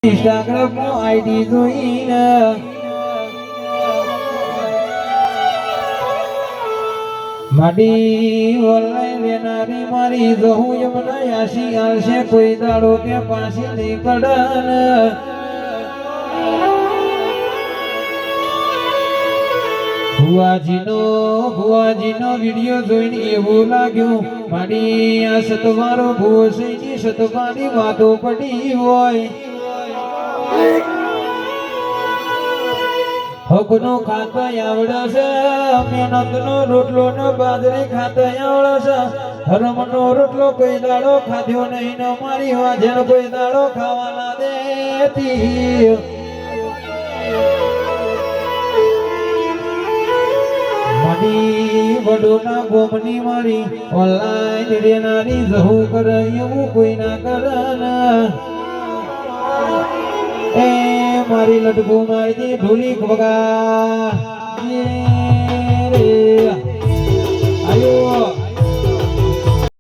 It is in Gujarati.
Instagram ID જોઈને માડી ઓનલાઈન વેનારી મારી જહું યમના આશી આલશે કોઈ દાડો કે પાછી નહીં પડન ભુવાજીનો વિડિયો જોઈને એવું લાગ્યું માડી આ સતવારો ભુવો સૈની સતવાની વાતો પડી હોય હકનો ખાતો આવડે છે મહેનતનો રોટલો ને બાજરી ખાતો આવડે છે હરમનો રોટલો કોઈ દાડો ખાધ્યો નહીં ને મારી વાજણ કોઈ દાડો ખાવાના દેતી મારી વડોના ગોમની મારી ઓનલાઈન રેનારી જહું કરે એવું કોઈ ના કરે એ મારી લટકુ મારી ઢોલી વગા